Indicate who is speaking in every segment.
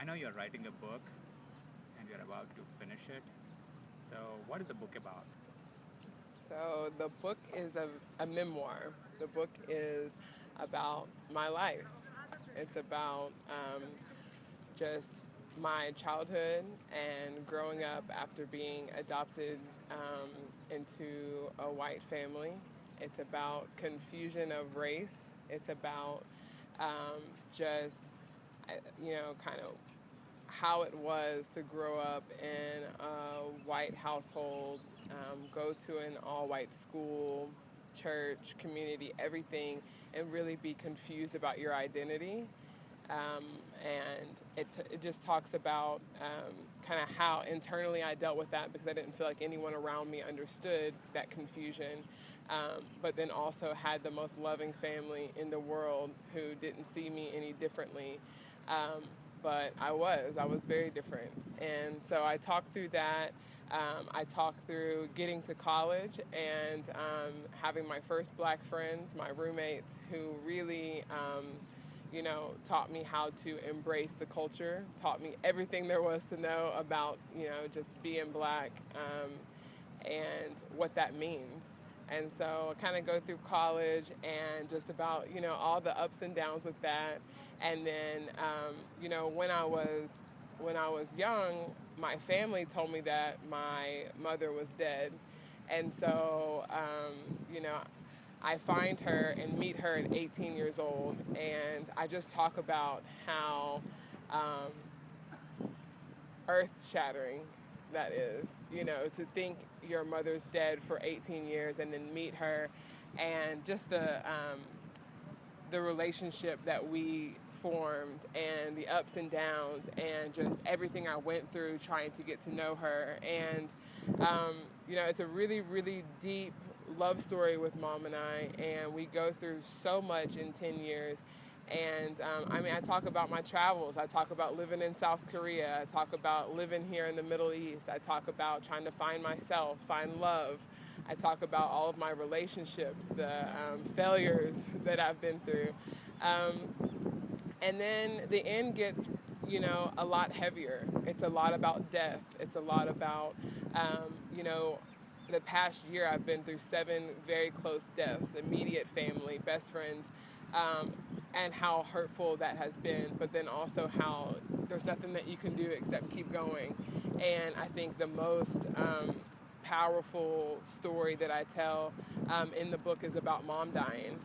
Speaker 1: I know you're writing a book and you're about to finish it. So, what is the book about?
Speaker 2: So the book is a memoir. The book is about my life. It's about just my childhood and growing up after being adopted into a white family. It's about confusion of race. It's about just, kind of how it was to grow up in a white household, go to an all white school, church, community, everything, and really be confused about your identity. Um, and it just talks about kind of how internally I dealt with that because I didn't feel like anyone around me understood that confusion. But then also had the most loving family in the world who didn't see me any differently. Um, but I was very different. And so I talked through that. I talked through getting to college and having my first black friends, my roommates, who really, taught me how to embrace the culture, taught me everything there was to know about, just being black and what that means. And so I kind of go through college and just about, all the ups and downs with that. And then, when I was young, my family told me that my mother was dead. And so, I find her and meet her at 18 years old. And I just talk about how earth shattering that is, to think your mother's dead for 18 years and then meet her and just the relationship that we formed and the ups and downs and just everything I went through trying to get to know her. And, it's a really, really deep love story with mom and I, and we go through so much in 10 years. And I talk about my travels. I talk about living in South Korea. I talk about living here in the Middle East. I talk about trying to find myself, find love. I talk about all of my relationships, the failures that I've been through. And then the end gets, a lot heavier. It's a lot about death. It's a lot about, the past year I've been through 7 very close deaths, immediate family, best friends, and how hurtful that has been, but then also how there's nothing that you can do except keep going. And I think the most powerful story that I tell in the book is about mom dying.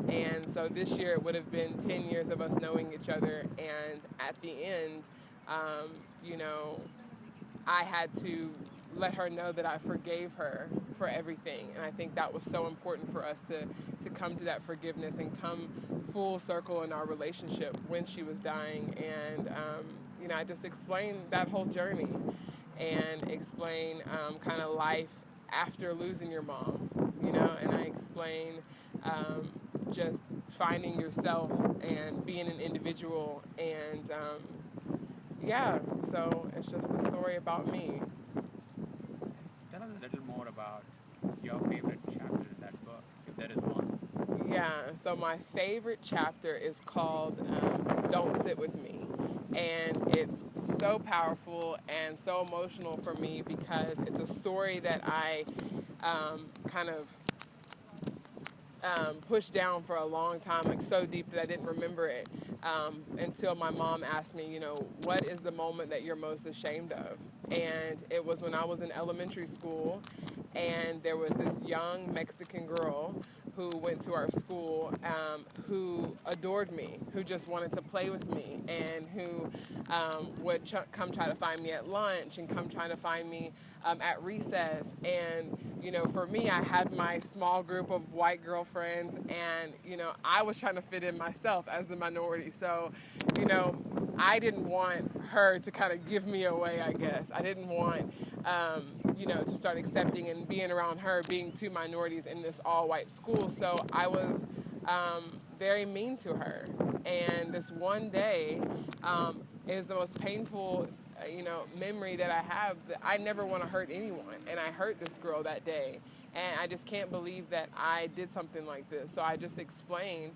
Speaker 2: And so this year it would have been 10 years of us knowing each other, and at the end, um, you know, I had to let her know that I forgave her for everything. And I think that was so important for us to come to that forgiveness and come full circle in our relationship when she was dying. And, I just explained that whole journey and explain kind of life after losing your mom, and I explain just finding yourself and being an individual. And yeah, so it's just a story about me.
Speaker 1: Tell us a little more about your favorite chapter in that book, if there is one.
Speaker 2: Yeah, so my favorite chapter is called Don't Sit With Me. And it's so powerful and so emotional for me because it's a story that I kind of pushed down for a long time, like so deep that I didn't remember it until my mom asked me, what is the moment that you're most ashamed of? And it was when I was in elementary school, and there was this young Mexican girl who went to our school who adored me, who just wanted to play with me, and who would come try to find me at lunch and come trying to find me at recess. And, for me, I had my small group of white girlfriends, and, I was trying to fit in myself as the minority. So, I didn't want her to kind of give me away, I guess. I didn't want, to start accepting and being around her, being two minorities in this all-white school. So I was very mean to her. And this one day is the most painful, memory that I have. That I never want to hurt anyone. And I hurt this girl that day. And I just can't believe that I did something like this. So I just explained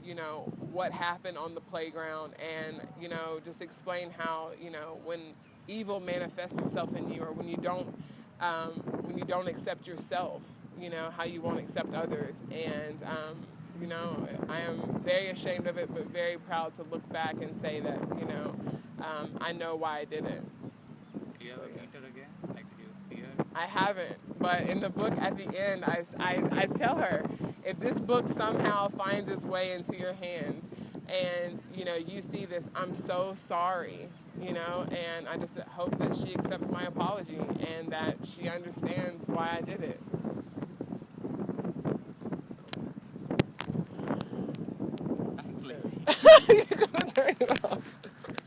Speaker 2: you know, what happened on the playground, and, you know, just explain how, you know, when evil manifests itself in you, or when you don't accept yourself, you know, how you won't accept others. And, you know, I am very ashamed of it, but very proud to look back and say that, you know, I know why I did it.
Speaker 1: Did you ever meet her again? Like, did you see her?
Speaker 2: I haven't, but in the book at the end, I tell her, if this book somehow finds its way into your hands and, you know, you see this, I'm so sorry, you know, and I just hope that she accepts my apology and that she understands why I did it.